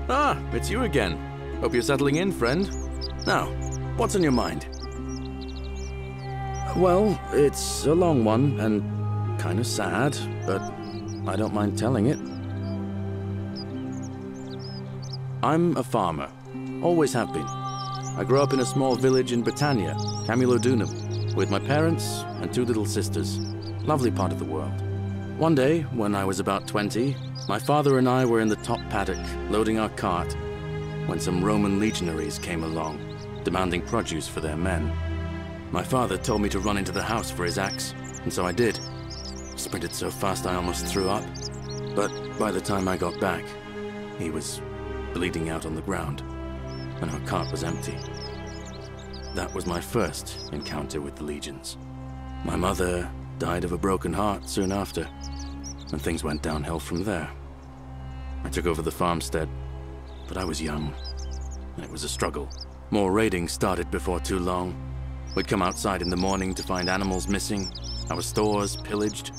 Ah, it's you again. Hope you're settling in, friend. Now, what's on your mind? Well, it's a long one and kind of sad, but I don't mind telling it. I'm a farmer. Always have been. I grew up in a small village in Britannia, Camulodunum, with my parents and 2 little sisters. Lovely part of the world. One day, when I was about 20, my father and I were in the top paddock, loading our cart, when some Roman legionaries came along, demanding produce for their men. My father told me to run into the house for his axe, and so I did. Sprinted so fast I almost threw up. But by the time I got back, he was bleeding out on the ground, and our cart was empty. That was my first encounter with the legions. My mother died of a broken heart soon after, and things went downhill from there. I took over the farmstead, but I was young, and it was a struggle. More raiding started before too long. We'd come outside in the morning to find animals missing, our stores pillaged.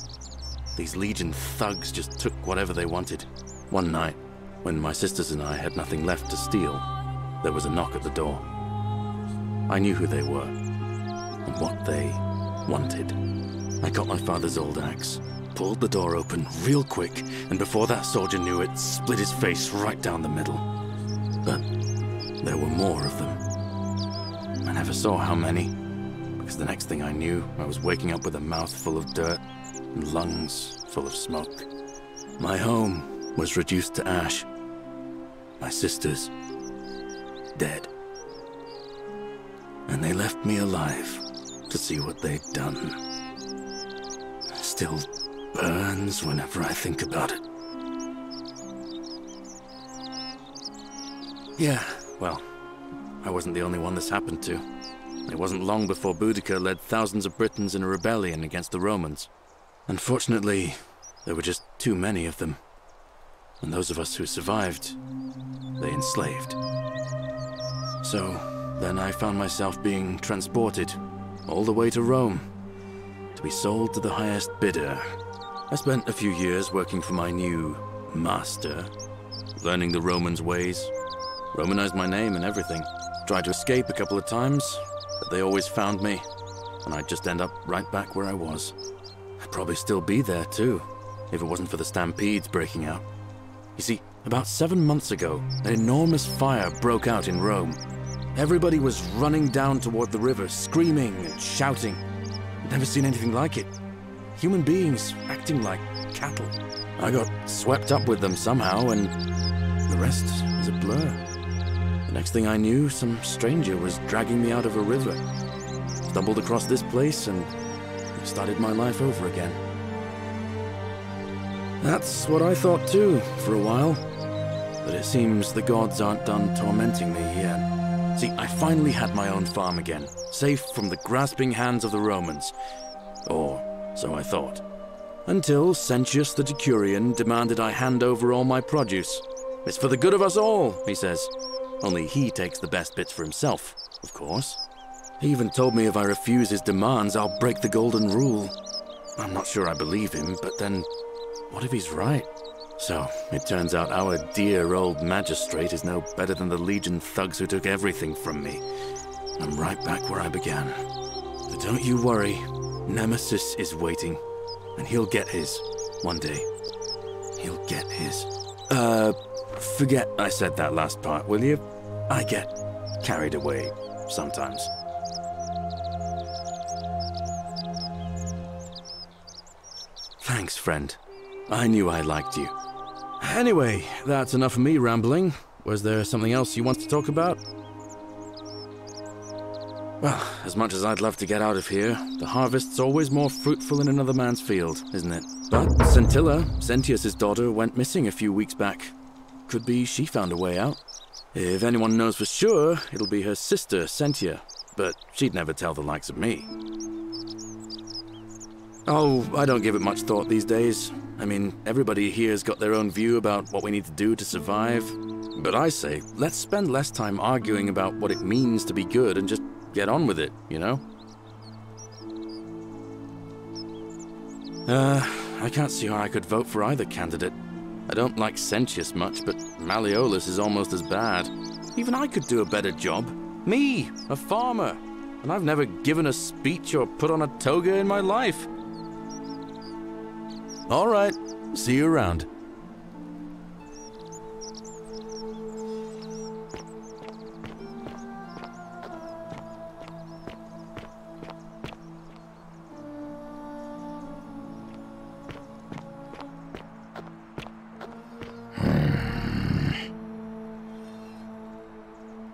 These legion thugs just took whatever they wanted. One night, when my sisters and I had nothing left to steal, there was a knock at the door. I knew who they were, and what they wanted. I got my father's old axe, pulled the door open real quick, and before that soldier knew it, split his face right down the middle. But there were more of them. I never saw how many, because the next thing I knew, I was waking up with a mouth full of dirt and lungs full of smoke. My home was reduced to ash. My sisters, dead. And they left me alive to see what they'd done. Still burns whenever I think about it. Yeah, well, I wasn't the only one this happened to. It wasn't long before Boudicca led thousands of Britons in a rebellion against the Romans. Unfortunately, there were just too many of them. And those of us who survived, they enslaved. So, then I found myself being transported all the way to Rome to be sold to the highest bidder. I spent a few years working for my new master, learning the Romans' ways, Romanized my name and everything. Tried to escape a couple of times, but they always found me, and I'd just end up right back where I was. I'd probably still be there too, if it wasn't for the stampedes breaking out. You see, about 7 months ago, an enormous fire broke out in Rome. Everybody was running down toward the river, screaming and shouting. I'd never seen anything like it. Human beings acting like cattle. I got swept up with them somehow, and the rest is a blur. The next thing I knew, some stranger was dragging me out of a river. Stumbled across this place and started my life over again. That's what I thought too, for a while. But it seems the gods aren't done tormenting me yet. See, I finally had my own farm again, safe from the grasping hands of the Romans. Or so I thought. Until Sentius the Decurion demanded I hand over all my produce. It's for the good of us all, he says. Only he takes the best bits for himself, of course. He even told me if I refuse his demands, I'll break the golden rule. I'm not sure I believe him, but then, what if he's right? So, it turns out our dear old magistrate is no better than the Legion thugs who took everything from me. I'm right back where I began. But don't you worry, Nemesis is waiting, and he'll get his, one day. He'll get his. Forget I said that last part, will you? I get carried away sometimes. Thanks, friend. I knew I liked you. Anyway, that's enough of me rambling. Was there something else you want to talk about? Well, as much as I'd love to get out of here, the harvest's always more fruitful in another man's field, isn't it? But Scintilla, Sentius's daughter, went missing a few weeks back. Could be she found a way out. If anyone knows for sure, it'll be her sister, Sentia. But she'd never tell the likes of me. Oh, I don't give it much thought these days. I mean, everybody here's got their own view about what we need to do to survive. But I say, let's spend less time arguing about what it means to be good and just get on with it, you know? I can't see how I could vote for either candidate. I don't like Sentius much, but Malleolus is almost as bad. Even I could do a better job. Me, a farmer. And I've never given a speech or put on a toga in my life. All right, see you around.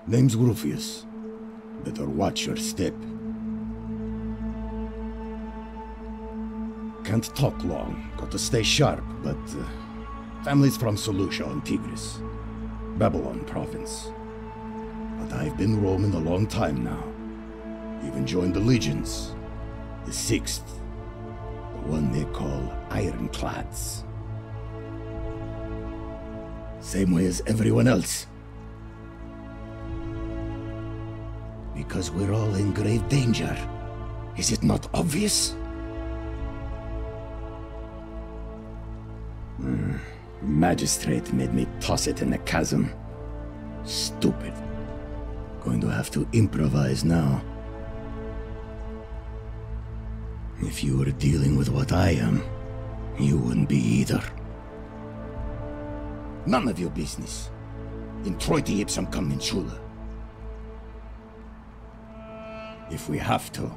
Name's Rufius. Better watch your step. Can't talk long, got to stay sharp, but family's from Seleucia on Tigris, Babylon province. But I've been roaming a long time now. Even joined the legions, the 6th, the one they call Ironclads. Same way as everyone else. Because we're all in grave danger. Is it not obvious? Magistrate made me toss it in the chasm. Stupid. Going to have to improvise now. If you were dealing with what I am, you wouldn't be either. None of your business. In Troiti ipsum commensula. If we have to.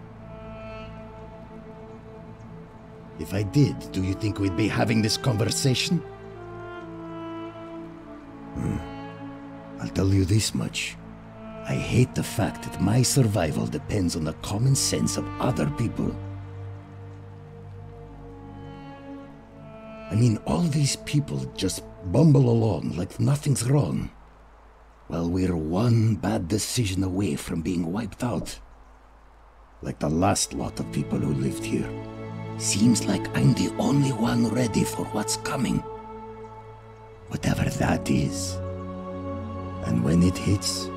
If I did, do you think we'd be having this conversation? I'll tell you this much. I hate the fact that my survival depends on the common sense of other people. I mean, all these people just bumble along like nothing's wrong, while we're one bad decision away from being wiped out. Like the last lot of people who lived here. Seems like I'm the only one ready for what's coming. Whatever that is. And when it hits,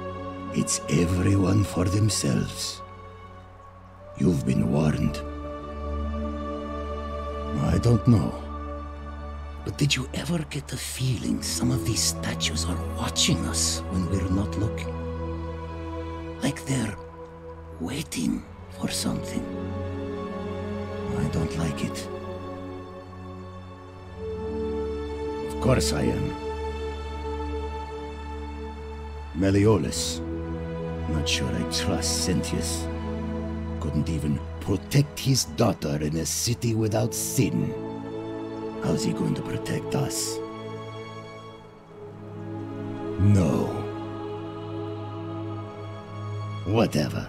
it's everyone for themselves. You've been warned. I don't know. But did you ever get the feeling some of these statues are watching us when we're not looking? Like they're waiting for something. I don't like it. Of course I am. Malleolus. Not sure I trust Sentius. Couldn't even protect his daughter in a city without sin. How's he going to protect us? No. Whatever.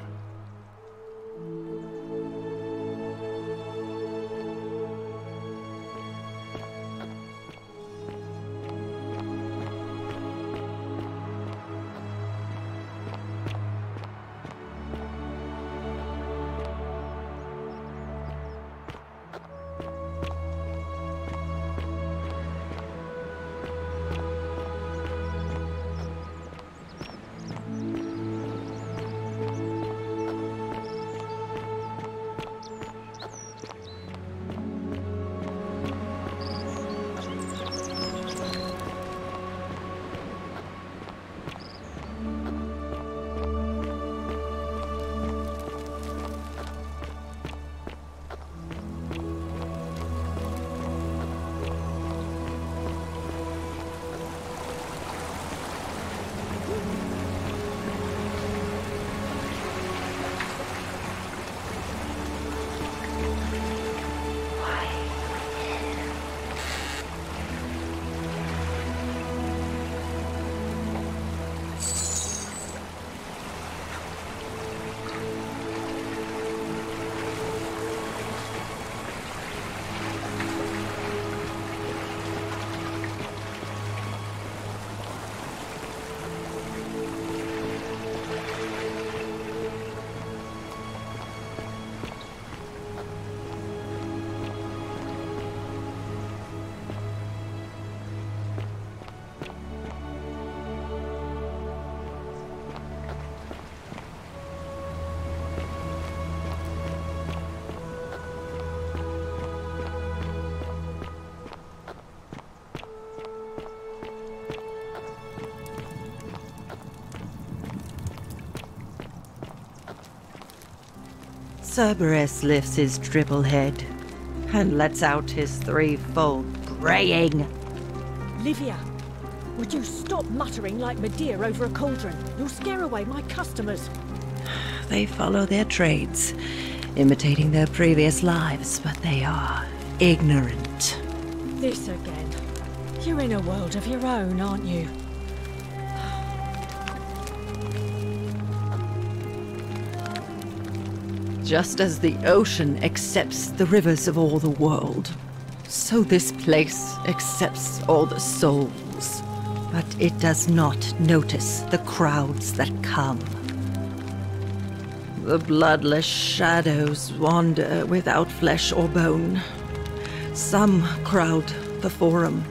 Cerberus lifts his triple head and lets out his threefold braying. Livia, would you stop muttering like Medea over a cauldron? You'll scare away my customers. They follow their trades, imitating their previous lives, but they are ignorant. This again. You're in a world of your own, aren't you? Just as the ocean accepts the rivers of all the world, so this place accepts all the souls. But it does not notice the crowds that come. The bloodless shadows wander without flesh or bone. Some crowd the forum,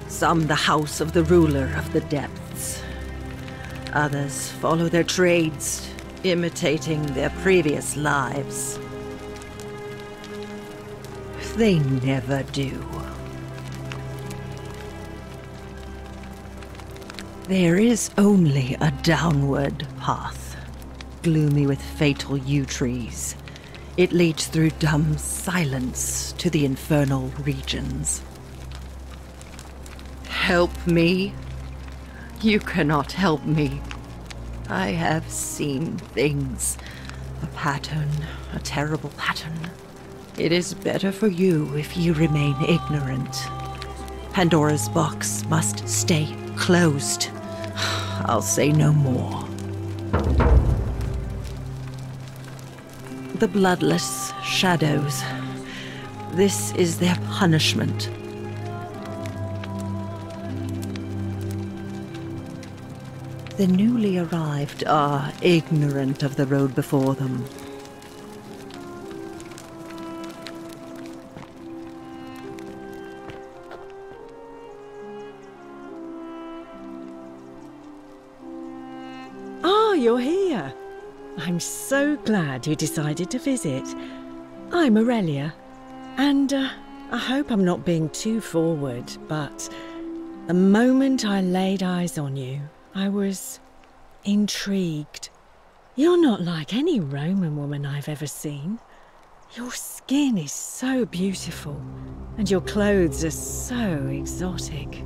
some the house of the ruler of the depths. Others follow their trades, imitating their previous lives. They never do. There is only a downward path, gloomy with fatal yew trees. It leads through dumb silence to the infernal regions. Help me? You cannot help me. I have seen things. A pattern, a terrible pattern. It is better for you if you remain ignorant. Pandora's box must stay closed. I'll say no more. The bloodless shadows. This is their punishment. The newly arrived are ignorant of the road before them. Ah, you're here. I'm so glad you decided to visit. I'm Aurelia, and I hope I'm not being too forward, but the moment I laid eyes on you, I was intrigued. You're not like any Roman woman I've ever seen. Your skin is so beautiful, and your clothes are so exotic.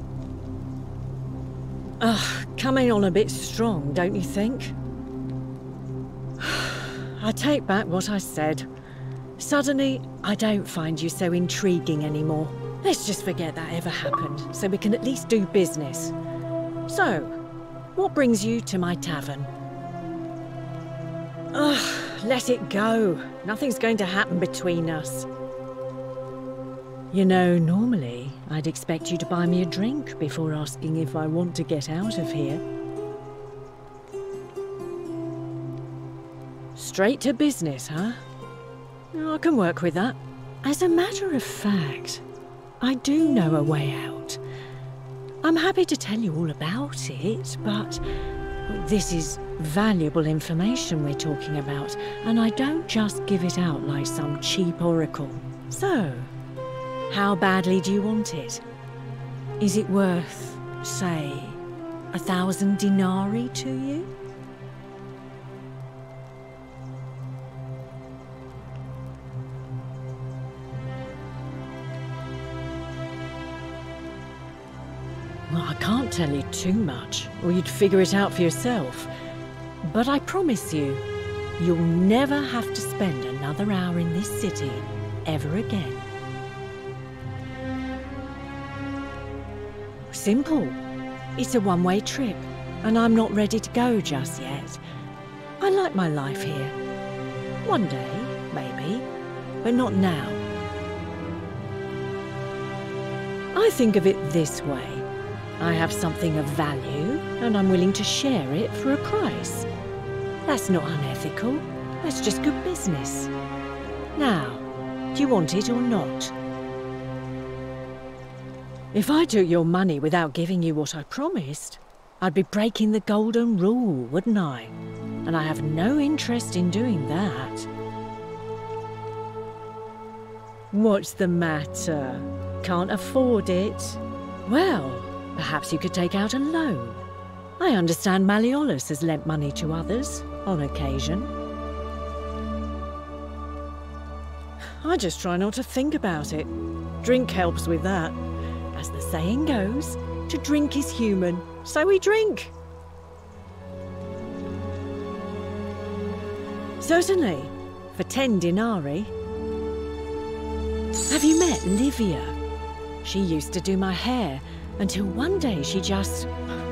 Ugh, coming on a bit strong, don't you think? I take back what I said. Suddenly, I don't find you so intriguing anymore. Let's just forget that ever happened, so we can at least do business. So, what brings you to my tavern? Ugh, let it go. Nothing's going to happen between us. You know, normally, I'd expect you to buy me a drink before asking if I want to get out of here. Straight to business, huh? I can work with that. As a matter of fact, I do know a way out. I'm happy to tell you all about it, but this is valuable information we're talking about, and I don't just give it out like some cheap oracle. So, how badly do you want it? Is it worth, say, 1,000 denarii to you? Well, I can't tell you too much, or you'd figure it out for yourself. But I promise you, you'll never have to spend another hour in this city ever again. Simple. It's a one-way trip, and I'm not ready to go just yet. I like my life here. One day, maybe, but not now. I think of it this way. I have something of value, and I'm willing to share it for a price. That's not unethical. That's just good business. Now, do you want it or not? If I took your money without giving you what I promised, I'd be breaking the golden rule, wouldn't I? And I have no interest in doing that. What's the matter? Can't afford it? Well, perhaps you could take out a loan. I understand Malleolus has lent money to others, on occasion. I just try not to think about it. Drink helps with that. As the saying goes, to drink is human, so we drink. Certainly, for 10 denarii. Have you met Livia? She used to do my hair, until one day she just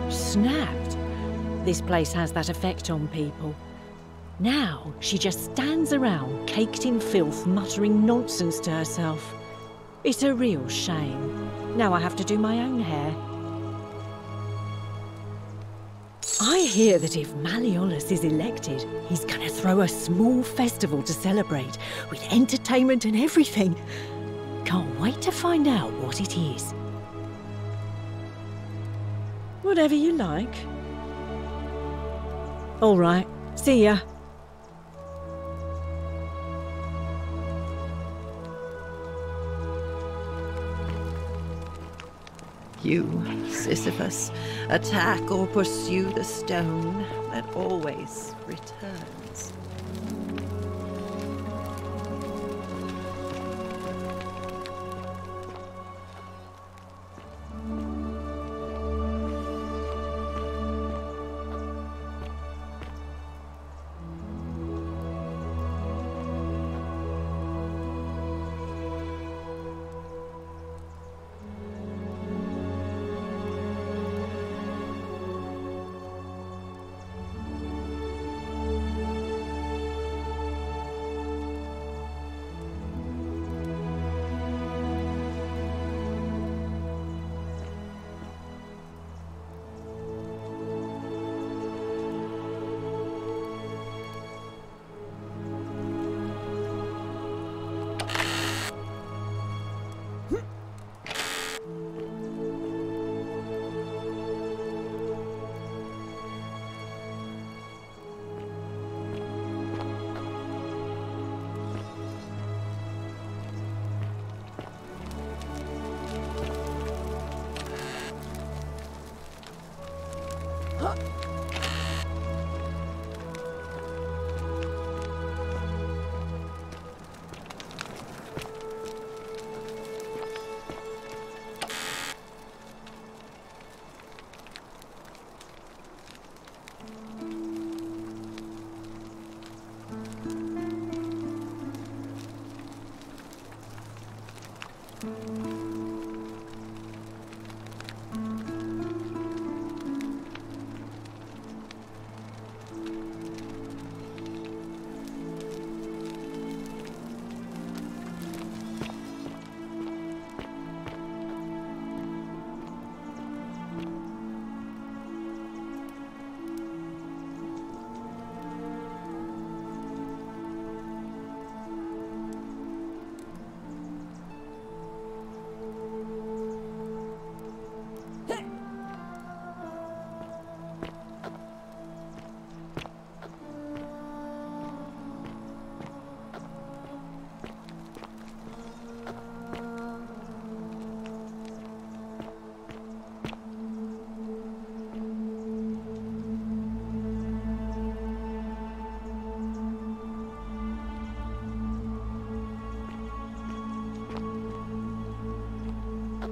snapped. This place has that effect on people. Now, she just stands around, caked in filth, muttering nonsense to herself. It's a real shame. Now I have to do my own hair. I hear that if Malleolus is elected, he's gonna throw a small festival to celebrate, with entertainment and everything. Can't wait to find out what it is. Whatever you like. All right, see ya. You, Sisyphus, attack or pursue the stone that always returns.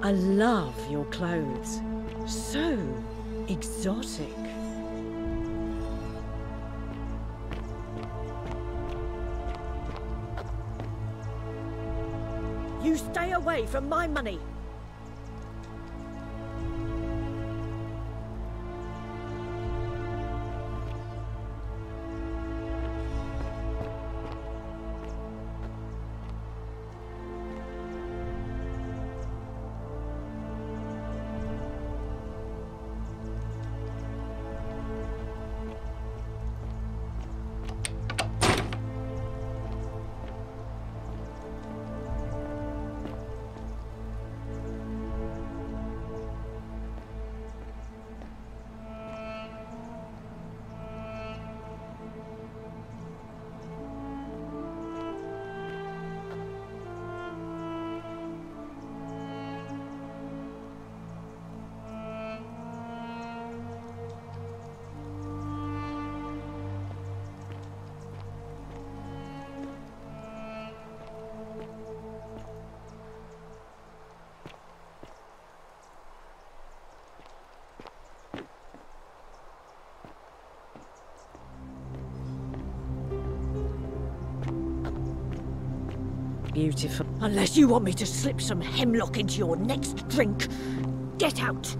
I love your clothes. So exotic. You stay away from my money. beautiful. Unless you want me to slip some hemlock into your next drink. Get out!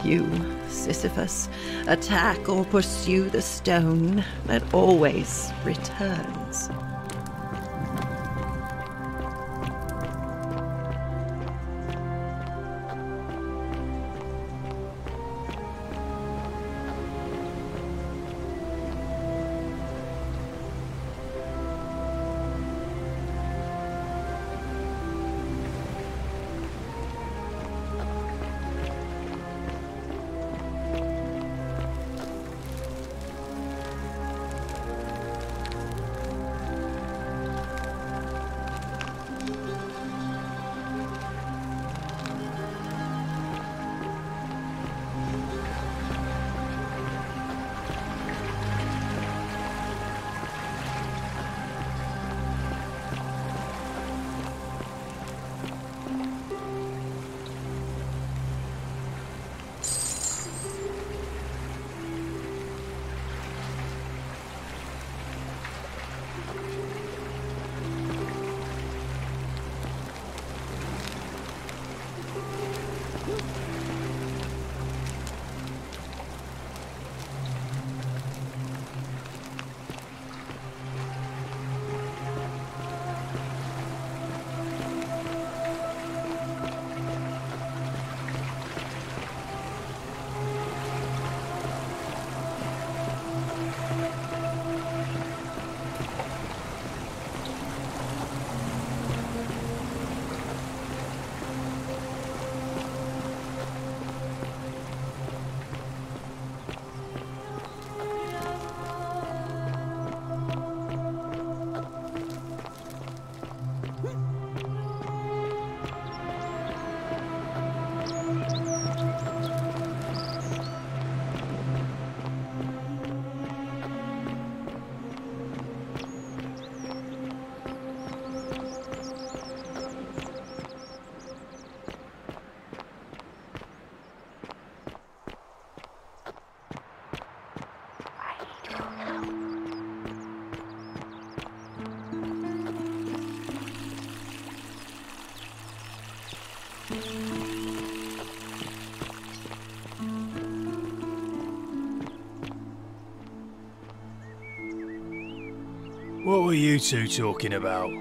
You, Sisyphus, attack or pursue the stone that always returns. What were you two talking about?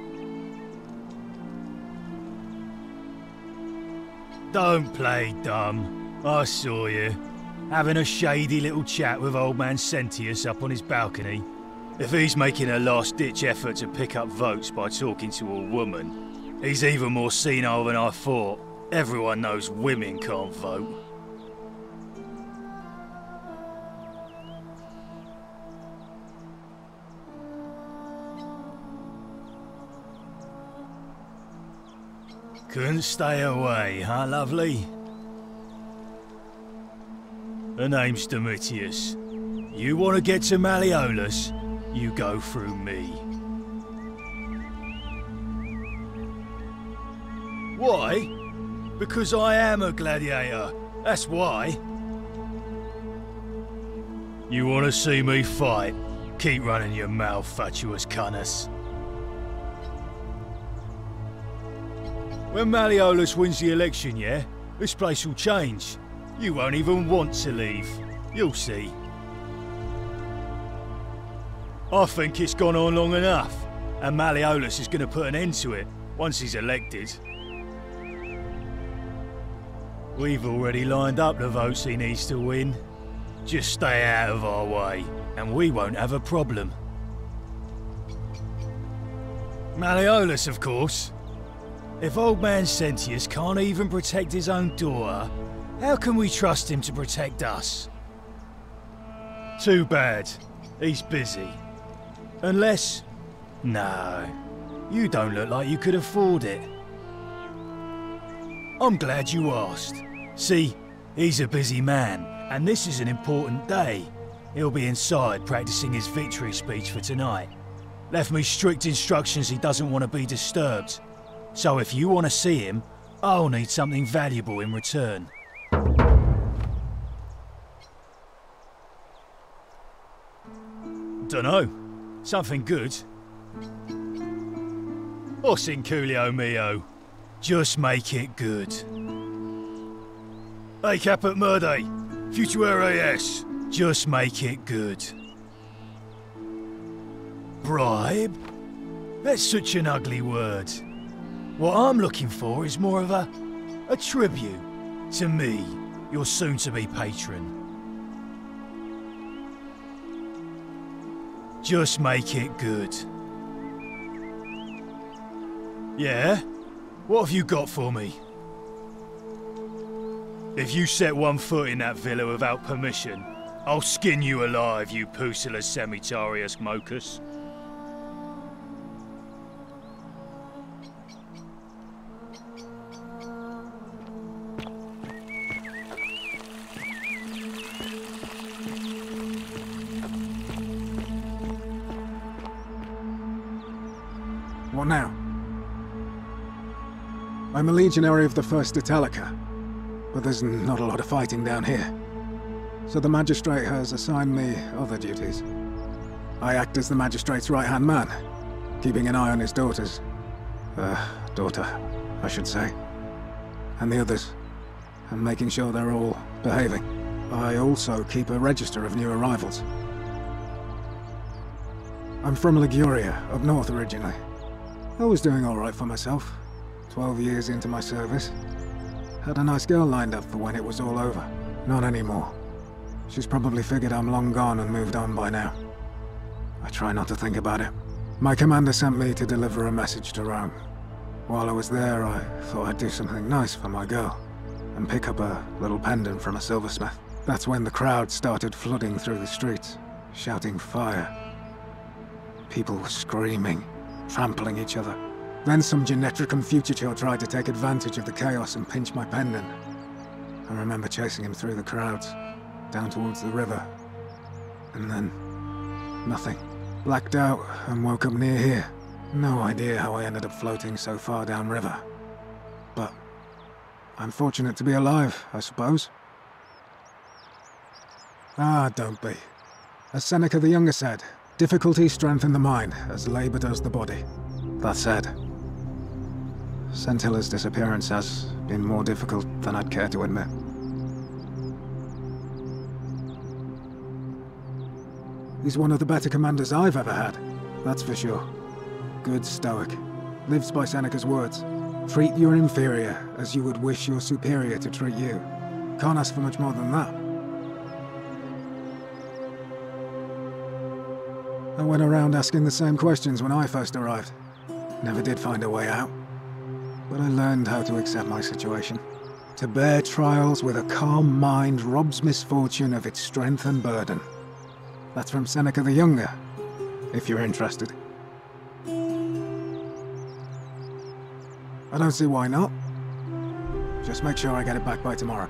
Don't play dumb. I saw you. Having a shady little chat with old man Sentius up on his balcony. If he's making a last-ditch effort to pick up votes by talking to a woman, he's even more senile than I thought. Everyone knows women can't vote. Couldn't stay away, huh, lovely? Her name's Domitius. You want to get to Malleolus, you go through me. Why? Because I am a gladiator. That's why. You want to see me fight? Keep running your mouth, fatuous cunners. When Malleolus wins the election, yeah? This place will change. You won't even want to leave. You'll see. I think it's gone on long enough, and Malleolus is going to put an end to it once he's elected. We've already lined up the votes he needs to win. Just stay out of our way, and we won't have a problem. Malleolus, of course. If old man Sentius can't even protect his own daughter, how can we trust him to protect us? Too bad. He's busy. Unless... No. You don't look like you could afford it. I'm glad you asked. See, he's a busy man, and this is an important day. He'll be inside practicing his victory speech for tonight. Left me strict instructions he doesn't want to be disturbed. So if you want to see him, I'll need something valuable in return. Dunno. Something good. Os inculio mio. Just make it good. Hey, Caput Murde. Futuere es. Just make it good. Bribe? That's such an ugly word. What I'm looking for is more of a tribute to me, your soon-to-be patron. Just make it good. Yeah? What have you got for me? If you set one foot in that villa without permission, I'll skin you alive, you Pusilla Semitarius Mocus. What now? I'm a legionary of the 1st Italica, but there's not a lot of fighting down here. So the magistrate has assigned me other duties. I act as the magistrate's right-hand man, keeping an eye on his daughters. Daughter, I should say. And the others, and making sure they're all behaving. I also keep a register of new arrivals. I'm from Liguria, up north originally. I was doing all right for myself. 12 years into my service. Had a nice girl lined up for when it was all over. Not anymore. She's probably figured I'm long gone and moved on by now. I try not to think about it. My commander sent me to deliver a message to Rome. While I was there, I thought I'd do something nice for my girl, and pick up a little pendant from a silversmith. That's when the crowd started flooding through the streets, shouting fire. People were screaming, trampling each other. Then some Genetricum Fugitor tried to take advantage of the chaos and pinch my pendant. I remember chasing him through the crowds, down towards the river. And then... nothing. Blacked out and woke up near here. No idea how I ended up floating so far downriver. But... I'm fortunate to be alive, I suppose. Ah, don't be. As Seneca the Younger said, difficulty strengthens the mind, as labor does the body. That said, Sentilla's disappearance has been more difficult than I'd care to admit. He's one of the better commanders I've ever had, that's for sure. Good stoic. Lives by Seneca's words. Treat your inferior as you would wish your superior to treat you. Can't ask for much more than that. I went around asking the same questions when I first arrived. Never did find a way out. But I learned how to accept my situation. To bear trials with a calm mind robs misfortune of its strength and burden. That's from Seneca the Younger, if you're interested. I don't see why not. Just make sure I get it back by tomorrow.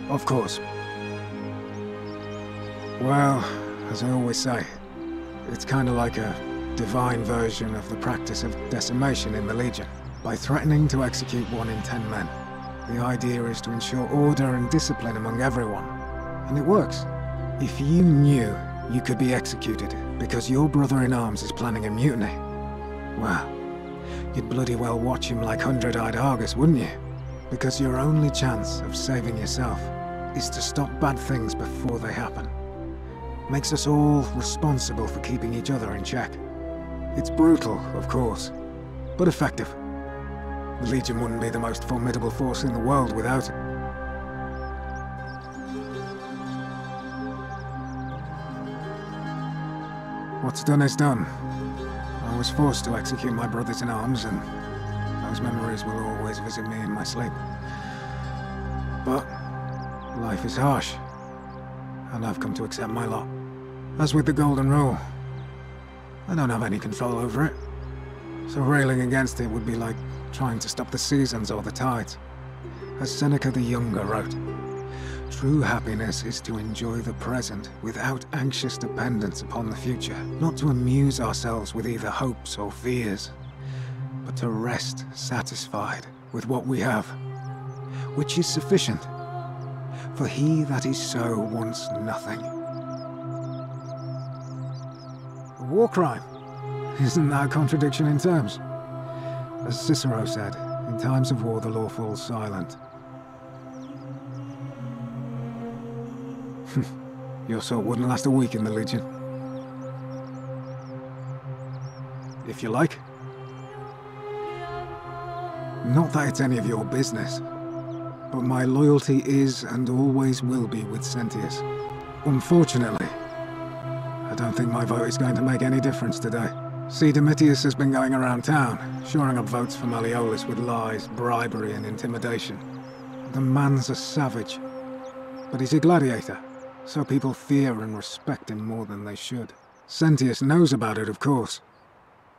Of course. Well, as I always say, it's kind of like a divine version of the practice of decimation in the Legion. By threatening to execute 1 in 10 men, the idea is to ensure order and discipline among everyone. And it works. If you knew you could be executed because your brother-in-arms is planning a mutiny, well, you'd bloody well watch him like hundred-eyed Argus, wouldn't you? Because your only chance of saving yourself is to stop bad things before they happen. Makes us all responsible for keeping each other in check. It's brutal, of course, but effective. The Legion wouldn't be the most formidable force in the world without it. What's done is done. I was forced to execute my brothers-in-arms, and those memories will always visit me in my sleep. But life is harsh, and I've come to accept my lot. As with the Golden Rule, I don't have any control over it, so railing against it would be like trying to stop the seasons or the tides. As Seneca the Younger wrote, true happiness is to enjoy the present without anxious dependence upon the future, not to amuse ourselves with either hopes or fears, but to rest satisfied with what we have, which is sufficient. For he that is so wants nothing. A war crime? Isn't that a contradiction in terms? As Cicero said, in times of war the law falls silent. Your sort wouldn't last a week in the Legion. If you like. Not that it's any of your business, but my loyalty is and always will be with Sentius. Unfortunately, I don't think my vote is going to make any difference today. See, Domitius has been going around town, shoring up votes for Malleolus with lies, bribery and intimidation. The man's a savage, but he's a gladiator. So people fear and respect him more than they should. Sentius knows about it, of course.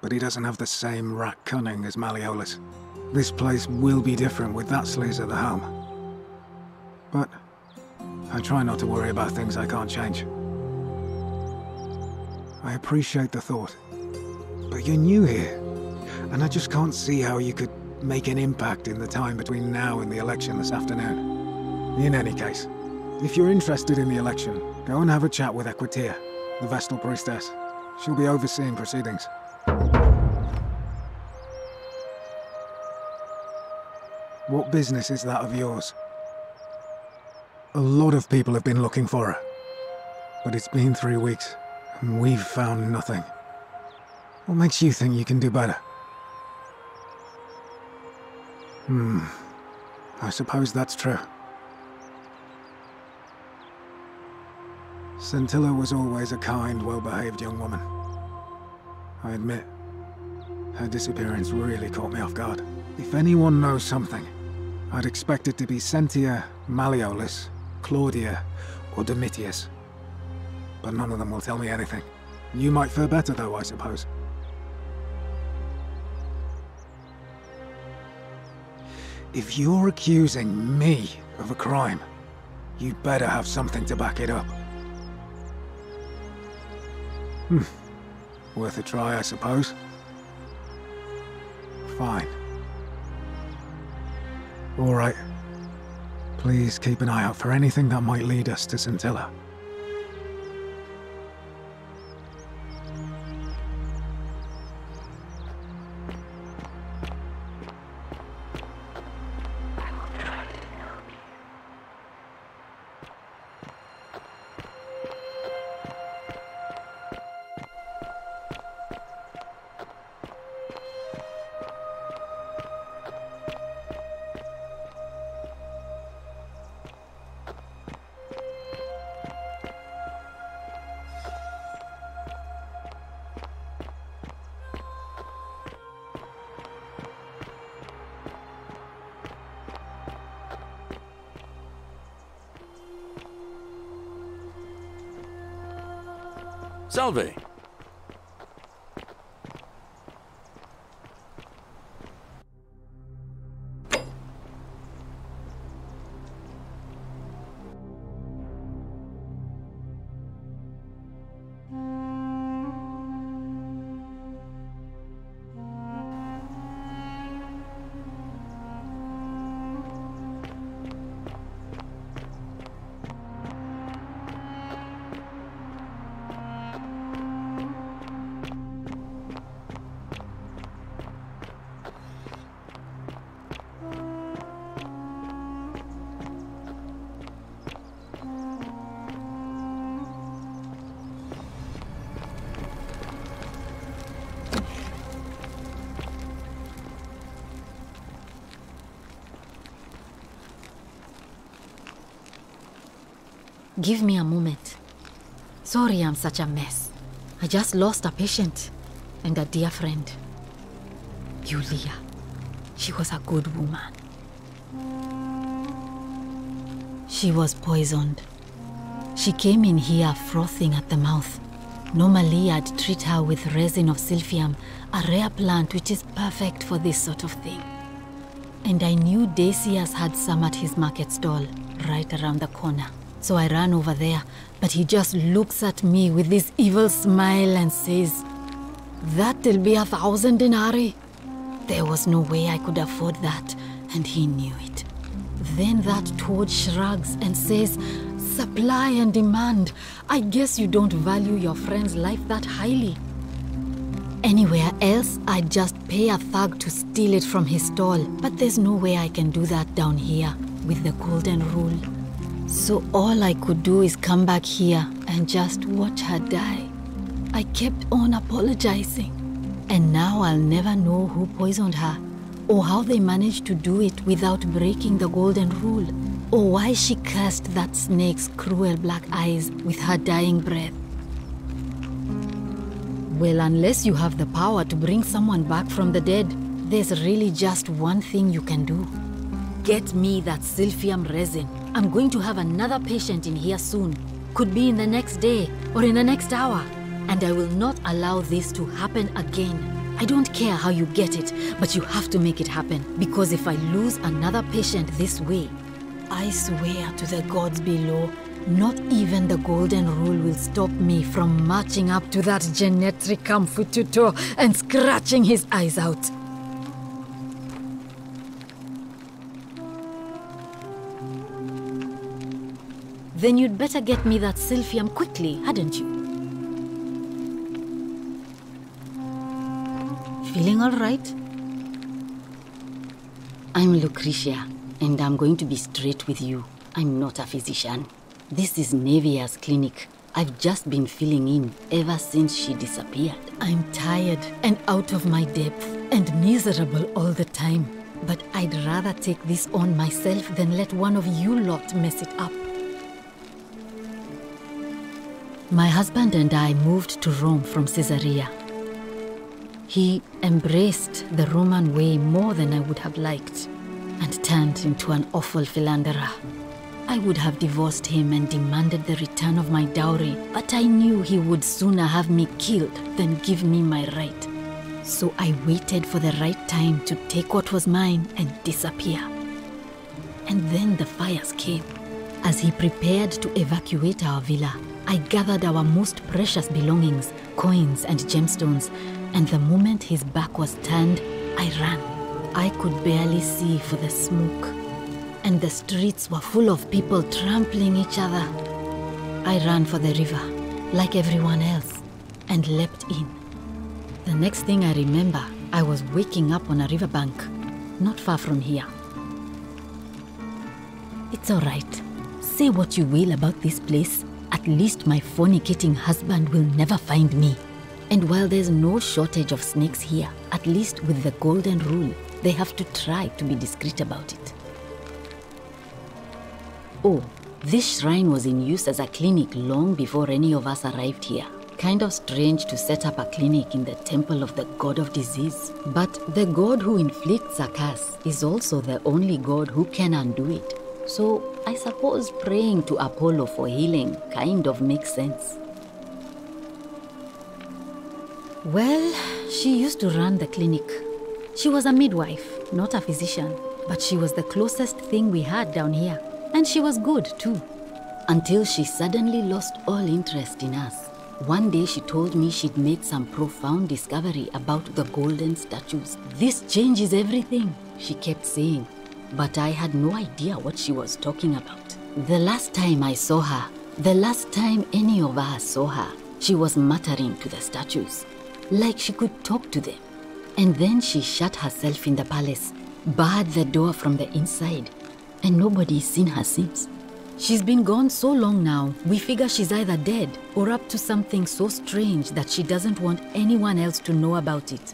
But he doesn't have the same rat cunning as Malleolus. This place will be different with that sleaze at the helm. But I try not to worry about things I can't change. I appreciate the thought. But you're new here, and I just can't see how you could make an impact in the time between now and the election this afternoon. In any case, if you're interested in the election, go and have a chat with Equitia, the Vestal Priestess. She'll be overseeing proceedings. What business is that of yours? A lot of people have been looking for her. But it's been 3 weeks, and we've found nothing. What makes you think you can do better? I suppose that's true. Scintilla was always a kind, well-behaved young woman. I admit, her disappearance really caught me off guard. If anyone knows something, I'd expect it to be Sentia, Malleolus, Claudia, or Domitius. But none of them will tell me anything. You might fare better though, I suppose. If you're accusing me of a crime, you'd better have something to back it up. Worth a try, I suppose. Fine. All right. Please keep an eye out for anything that might lead us to Scintilla. Salve! Give me a moment. Sorry I'm such a mess. I just lost a patient and a dear friend. Yulia. She was a good woman. She was poisoned. She came in here frothing at the mouth. Normally I'd treat her with resin of silphium, a rare plant which is perfect for this sort of thing. And I knew Decius had some at his market stall, right around the corner. So I ran over there, but he just looks at me with this evil smile and says, "That'll be 1,000 denarii." There was no way I could afford that, and he knew it. Then that toad shrugs and says, "Supply and demand. I guess you don't value your friend's life that highly." Anywhere else, I'd just pay a thug to steal it from his stall, but there's no way I can do that down here with the golden rule. So all I could do is come back here and just watch her die. I kept on apologizing. And now I'll never know who poisoned her, or how they managed to do it without breaking the golden rule, or why she cursed that snake's cruel black eyes with her dying breath. Well, unless you have the power to bring someone back from the dead, there's really just one thing you can do. Get me that silphium resin. I'm going to have another patient in here soon. could be in the next day or in the next hour. And I will not allow this to happen again. I don't care how you get it, but you have to make it happen. Because if I lose another patient this way, I swear to the gods below, not even the golden rule will stop me from marching up to that genetricum fututo and scratching his eyes out. Then you'd better get me that Silphium quickly, hadn't you? Feeling all right? I'm Lucretia, and I'm going to be straight with you. I'm not a physician. This is Nevia's clinic. I've just been filling in ever since she disappeared. I'm tired and out of my depth and miserable all the time. But I'd rather take this on myself than let one of you lot mess it up. My husband and I moved to Rome from Caesarea. He embraced the Roman way more than I would have liked and turned into an awful philanderer. I would have divorced him and demanded the return of my dowry, but I knew he would sooner have me killed than give me my right. So I waited for the right time to take what was mine and disappear. And then the fires came. As he prepared to evacuate our villa, I gathered our most precious belongings, coins and gemstones, and the moment his back was turned, I ran. I could barely see for the smoke, and the streets were full of people trampling each other. I ran for the river, like everyone else, and leapt in. The next thing I remember, I was waking up on a riverbank, not far from here. It's all right. Say what you will about this place. At least my fornicating husband will never find me. And while there's no shortage of snakes here, at least with the golden rule, they have to try to be discreet about it. Oh, this shrine was in use as a clinic long before any of us arrived here. Kind of strange to set up a clinic in the temple of the god of disease. But the god who inflicts a curse is also the only god who can undo it. So I suppose praying to Apollo for healing kind of makes sense. Well, she used to run the clinic. She was a midwife, not a physician, but she was the closest thing we had down here. And she was good too. Until she suddenly lost all interest in us. One day she told me she'd made some profound discovery about the golden statues. This changes everything, she kept saying. But I had no idea what she was talking about. The last time I saw her, the last time any of us saw her, she was muttering to the statues, like she could talk to them. And then she shut herself in the palace, barred the door from the inside, and nobody's seen her since. She's been gone so long now, we figure she's either dead or up to something so strange that she doesn't want anyone else to know about it.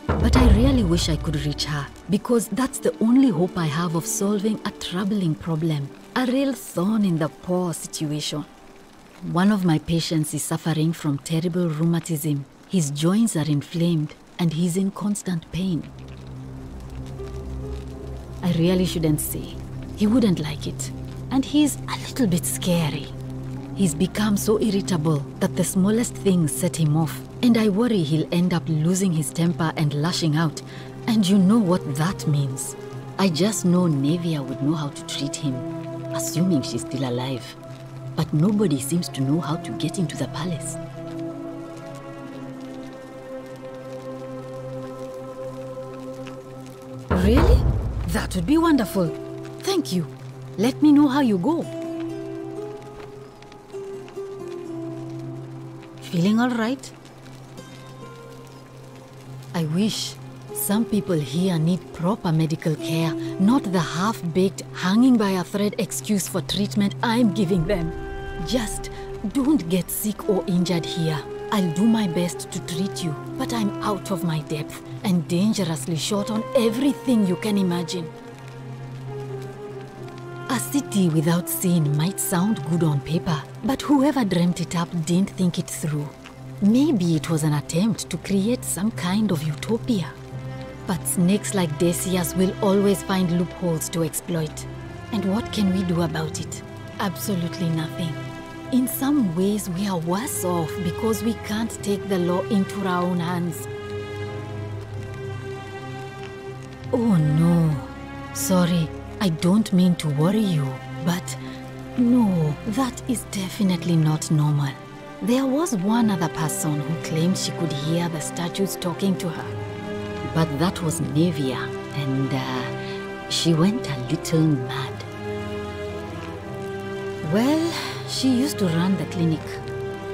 But I really wish I could reach her, because that's the only hope I have of solving a troubling problem, a real thorn in the paw situation. One of my patients is suffering from terrible rheumatism. His joints are inflamed, and he's in constant pain. I really shouldn't say. He wouldn't like it. And he's a little bit scary. He's become so irritable that the smallest things set him off. And I worry he'll end up losing his temper and lashing out. And you know what that means. I just know Nevia would know how to treat him, assuming she's still alive. But nobody seems to know how to get into the palace. Really? That would be wonderful. Thank you. Let me know how you go. Feeling all right? I wish. Some people here need proper medical care, not the half-baked, hanging by a thread excuse for treatment I'm giving them. Just don't get sick or injured here. I'll do my best to treat you, but I'm out of my depth and dangerously short on everything you can imagine. A city without sin might sound good on paper, but whoever dreamt it up didn't think it through. Maybe it was an attempt to create some kind of utopia. But snakes like Decius will always find loopholes to exploit. And what can we do about it? Absolutely nothing. in some ways we are worse off because we can't take the law into our own hands. Oh no. Sorry, I don't mean to worry you, but no, that is definitely not normal. There was one other person who claimed she could hear the statues talking to her. But that was Nevia, and she went a little mad. Well, she used to run the clinic.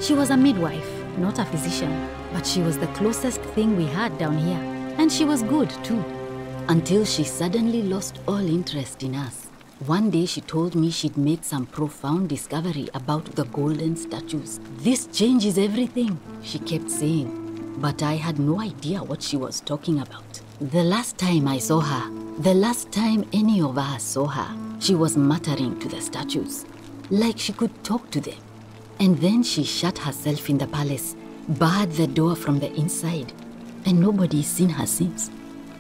She was a midwife, not a physician, but she was the closest thing we had down here. And she was good, too. Until she suddenly lost all interest in us. One day she told me she'd made some profound discovery about the golden statues. This changes everything, she kept saying. But I had no idea what she was talking about. The last time I saw her, the last time any of us saw her, she was muttering to the statues, like she could talk to them. And then she shut herself in the palace, barred the door from the inside, and nobody's seen her since.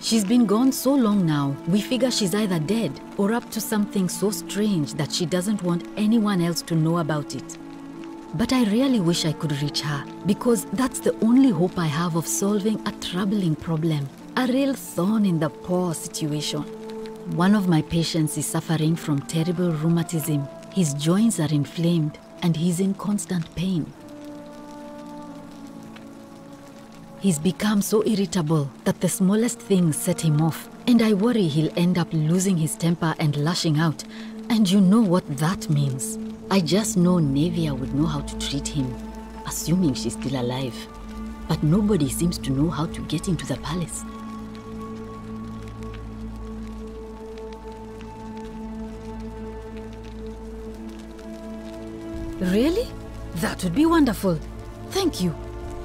She's been gone so long now, we figure she's either dead or up to something so strange that she doesn't want anyone else to know about it. But I really wish I could reach her, because that's the only hope I have of solving a troubling problem, a real thorn in the paw situation. One of my patients is suffering from terrible rheumatism. His joints are inflamed and he's in constant pain. He's become so irritable that the smallest things set him off, and I worry he'll end up losing his temper and lashing out, and you know what that means. I just know Nevia would know how to treat him, assuming she's still alive. But nobody seems to know how to get into the palace. Really? That would be wonderful. Thank you.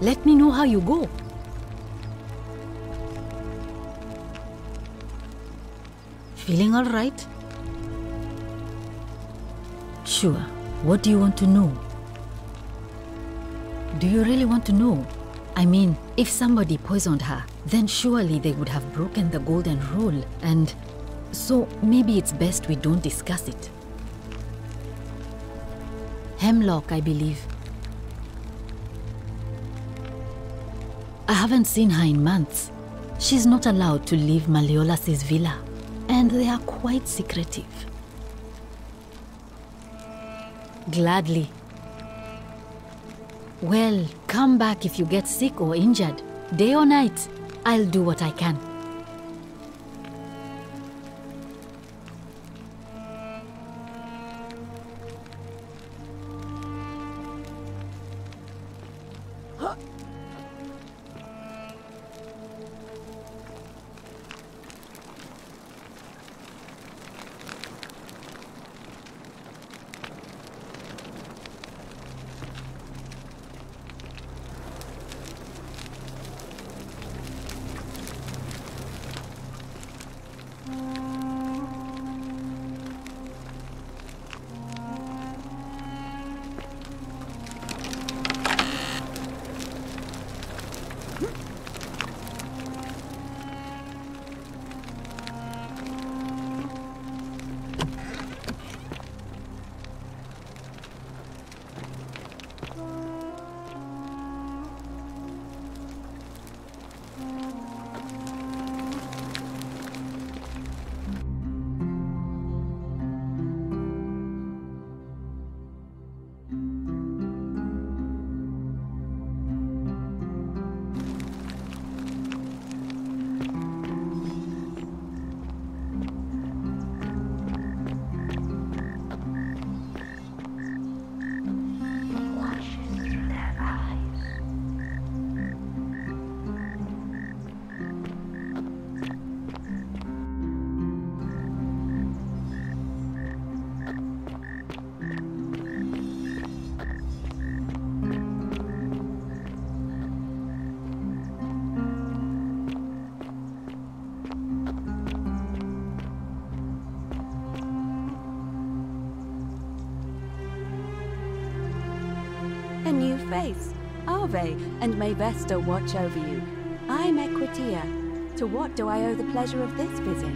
Let me know how you go. Feeling all right? Sure. What do you want to know? Do you really want to know? I mean, if somebody poisoned her, then surely they would have broken the golden rule, and so maybe it's best we don't discuss it. Hemlock, I believe. I haven't seen her in months. She's not allowed to leave Malleolas's villa, and they are quite secretive. Gladly. Well, come back if you get sick or injured. Day or night, I'll do what I can. A new face. Ave and may Vesta watch over you. I'm Equitia. To what do I owe the pleasure of this visit?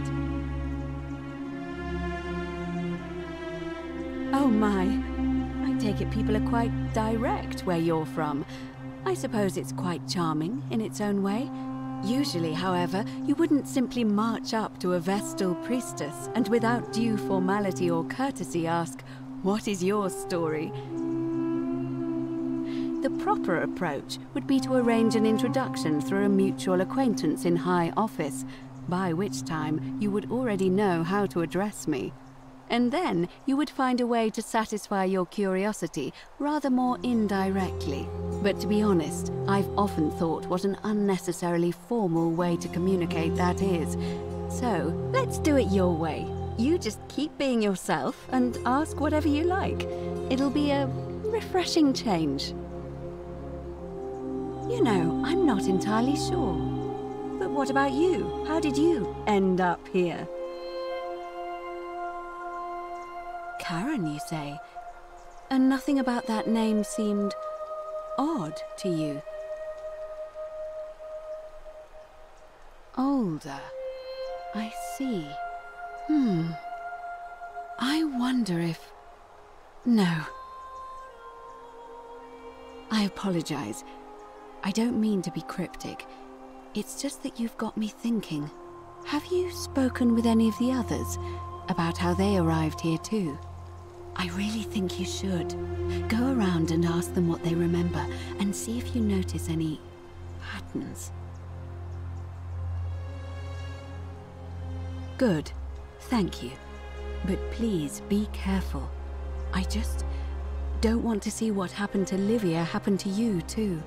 Oh my. I take it people are quite direct where you're from. I suppose it's quite charming in its own way. Usually, however, you wouldn't simply march up to a Vestal priestess and without due formality or courtesy ask, "What is your story?" The proper approach would be to arrange an introduction through a mutual acquaintance in high office, by which time you would already know how to address me. And then you would find a way to satisfy your curiosity rather more indirectly. But to be honest, I've often thought what an unnecessarily formal way to communicate that is. So, let's do it your way. You just keep being yourself and ask whatever you like. It'll be a refreshing change. You know, I'm not entirely sure. But what about you? How did you end up here? Karen, you say? And nothing about that name seemed odd to you? Older. I see. I wonder if... No. I apologize. I don't mean to be cryptic. It's just that you've got me thinking. Have you spoken with any of the others about how they arrived here too? I really think you should. Go around and ask them what they remember and see if you notice any patterns. Good. Thank you. But please be careful. I just don't want to see what happened to Livia happen to you too.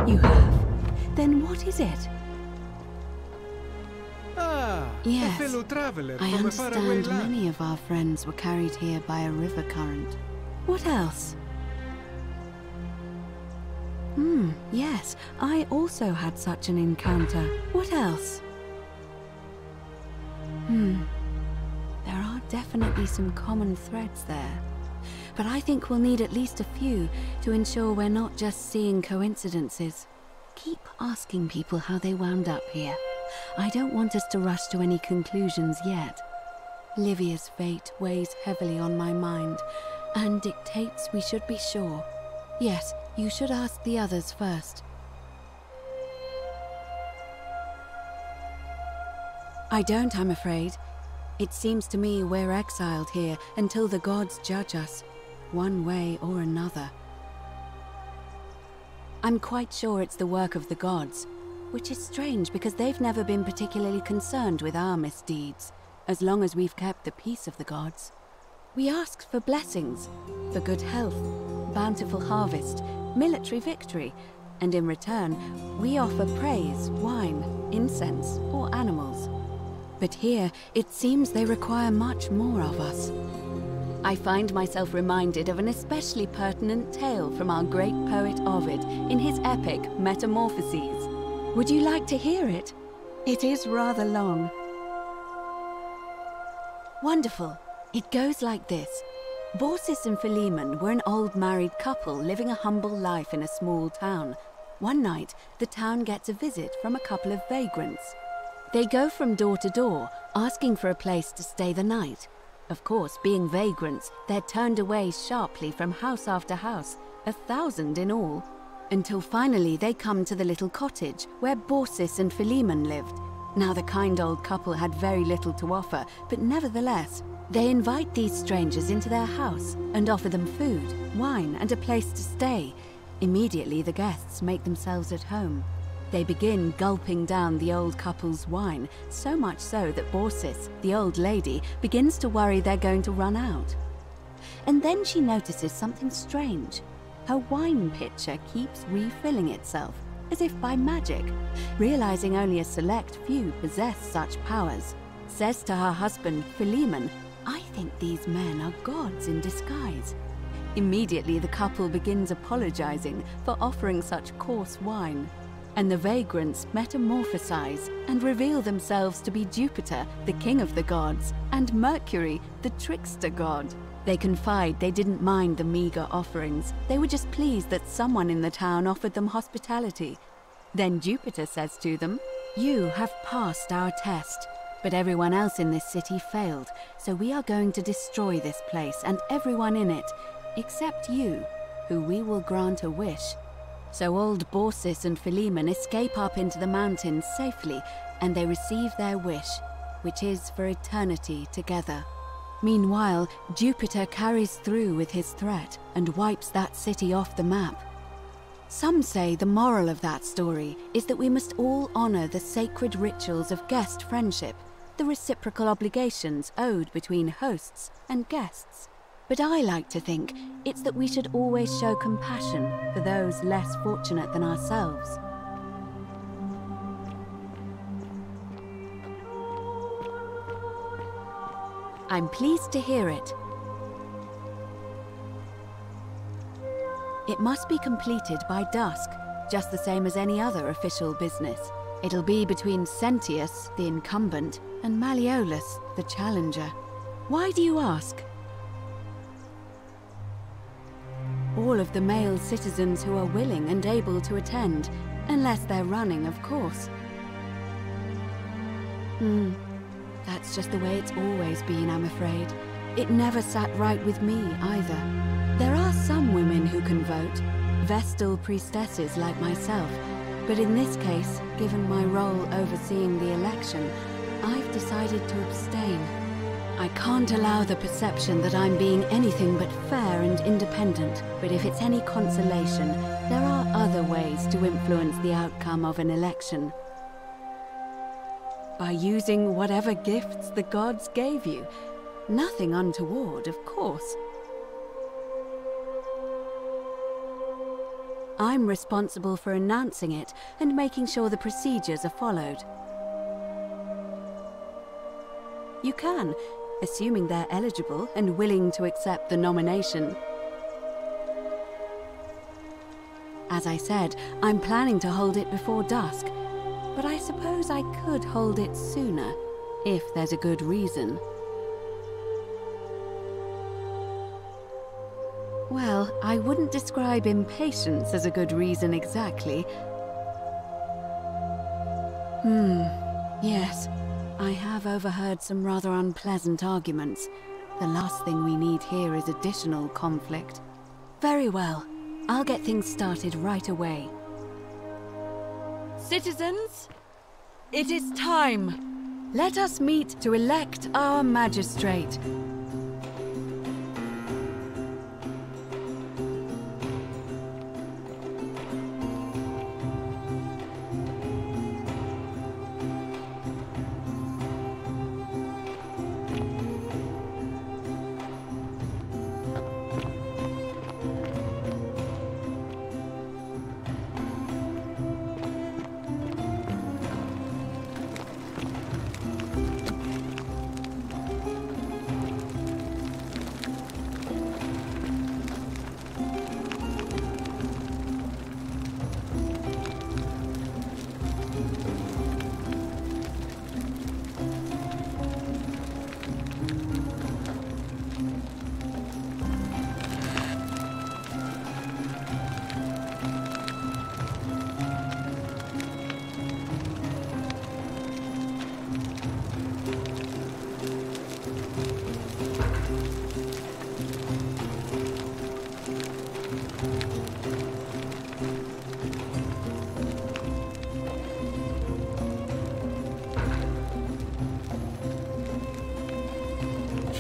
You have? Then what is it? Yes, a fellow traveler I from a faraway understand land. many of our friends were carried here by a river current. What else? Yes, I also had such an encounter. What else? There are definitely some common threads there. But I think we'll need at least a few to ensure we're not just seeing coincidences. Keep asking people how they wound up here. I don't want us to rush to any conclusions yet. Livia's fate weighs heavily on my mind, and dictates we should be sure. Yes, you should ask the others first. I don't, I'm afraid. It seems to me we're exiled here until the gods judge us, one way or another. I'm quite sure it's the work of the gods, which is strange because they've never been particularly concerned with our misdeeds, as long as we've kept the peace of the gods. We ask for blessings, for good health, bountiful harvest, military victory, and in return, we offer praise, wine, incense, or animals. But here, it seems they require much more of us. I find myself reminded of an especially pertinent tale from our great poet Ovid in his epic Metamorphoses. Would you like to hear it? It is rather long. Wonderful. It goes like this. Baucis and Philemon were an old married couple living a humble life in a small town. One night, the town gets a visit from a couple of vagrants. They go from door to door, asking for a place to stay the night. Of course, being vagrants, they're turned away sharply from house after house, 1,000 in all, until finally they come to the little cottage where Baucis and Philemon lived. Now the kind old couple had very little to offer, but nevertheless, they invite these strangers into their house and offer them food, wine, and a place to stay. Immediately the guests make themselves at home. They begin gulping down the old couple's wine, so much so that Baucis, the old lady, begins to worry they're going to run out. And then she notices something strange. Her wine pitcher keeps refilling itself, as if by magic. Realizing only a select few possess such powers, says to her husband, Philemon, "I think these men are gods in disguise." Immediately the couple begins apologizing for offering such coarse wine. And the vagrants metamorphosize and reveal themselves to be Jupiter, the king of the gods, and Mercury, the trickster god. They confide they didn't mind the meager offerings. They were just pleased that someone in the town offered them hospitality. Then Jupiter says to them, "You have passed our test. But everyone else in this city failed, so we are going to destroy this place and everyone in it, except you, who we will grant a wish. So old Baucis and Philemon escape up into the mountains safely, and they receive their wish, which is for eternity together. Meanwhile, Jupiter carries through with his threat and wipes that city off the map. Some say the moral of that story is that we must all honor the sacred rituals of guest friendship, the reciprocal obligations owed between hosts and guests. But I like to think it's that we should always show compassion for those less fortunate than ourselves. I'm pleased to hear it. It must be completed by dusk, just the same as any other official business. It'll be between Sentius, the incumbent, and Malleolus, the challenger. Why do you ask? All of the male citizens who are willing and able to attend, unless they're running, of course. That's just the way it's always been, I'm afraid. It never sat right with me, either. There are some women who can vote, Vestal priestesses like myself, but in this case, given my role overseeing the election, I've decided to abstain. I can't allow the perception that I'm being anything but fair and independent, but if it's any consolation, there are other ways to influence the outcome of an election. By using whatever gifts the gods gave you. Nothing untoward, of course. I'm responsible for announcing it and making sure the procedures are followed. You can, assuming they're eligible and willing to accept the nomination. As I said, I'm planning to hold it before dusk, but I suppose I could hold it sooner, if there's a good reason. Well, I wouldn't describe impatience as a good reason exactly. Yes. I have overheard some rather unpleasant arguments. The last thing we need here is additional conflict. Very well. I'll get things started right away. Citizens, it is time. Let us meet to elect our magistrate.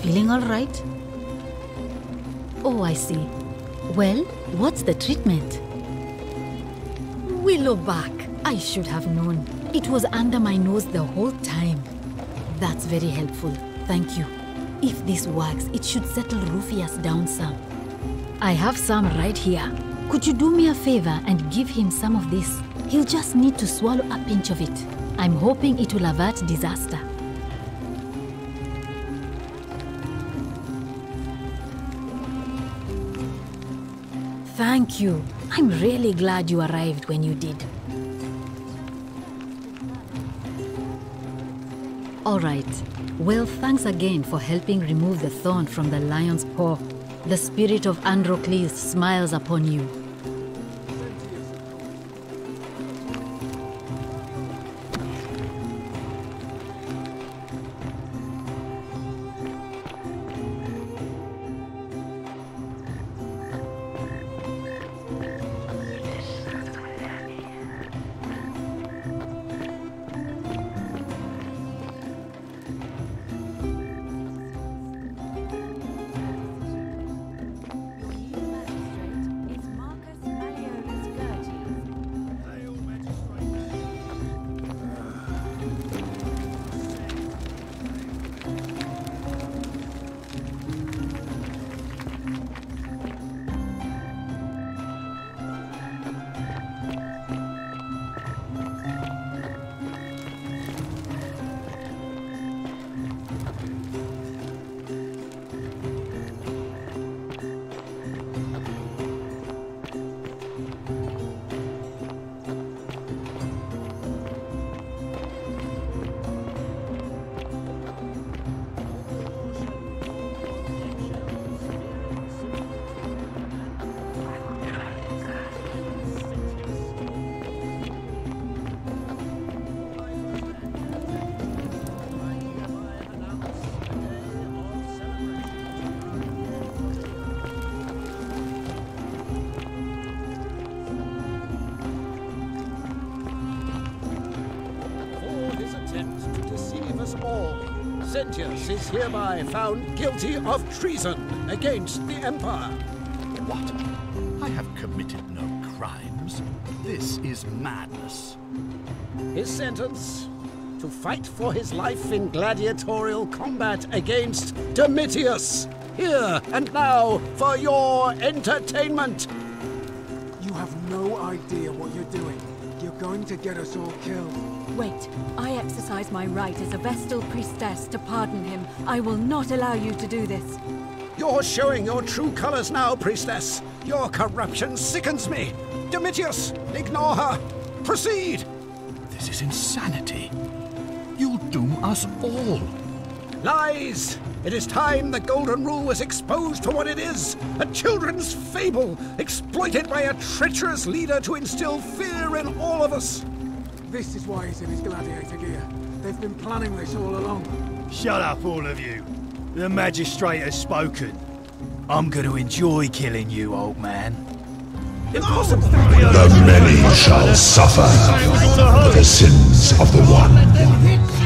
Feeling all right? Oh, I see. Well, what's the treatment? Willow back. I should have known. It was under my nose the whole time. That's very helpful. Thank you. If this works, it should settle Rufius down some. I have some right here. Could you do me a favor and give him some of this? He'll just need to swallow a pinch of it. I'm hoping it will avert disaster. Thank you. I'm really glad you arrived when you did. All right. Well, thanks again for helping remove the thorn from the lion's paw. The spirit of Androcles smiles upon you. Sentius is hereby found guilty of treason against the Empire. What? I have committed no crimes. This is madness. His sentence: to fight for his life in gladiatorial combat against Domitius, here and now for your entertainment. You have no idea what you're doing. You're going to get us all killed. Wait, I exercise my right as a Vestal priestess to pardon him. I will not allow you to do this. You're showing your true colors now, priestess. Your corruption sickens me. Domitius, ignore her. Proceed. This is insanity. You'll doom us all. Lies! It is time the Golden Rule was exposed for what it is, a children's fable, exploited by a treacherous leader to instill fear in all of us. This is why he's in his gladiator gear. They've been planning this all along. Shut up, all of you. The magistrate has spoken. I'm going to enjoy killing you, old man. Impossible! The many shall suffer for the sins of the one.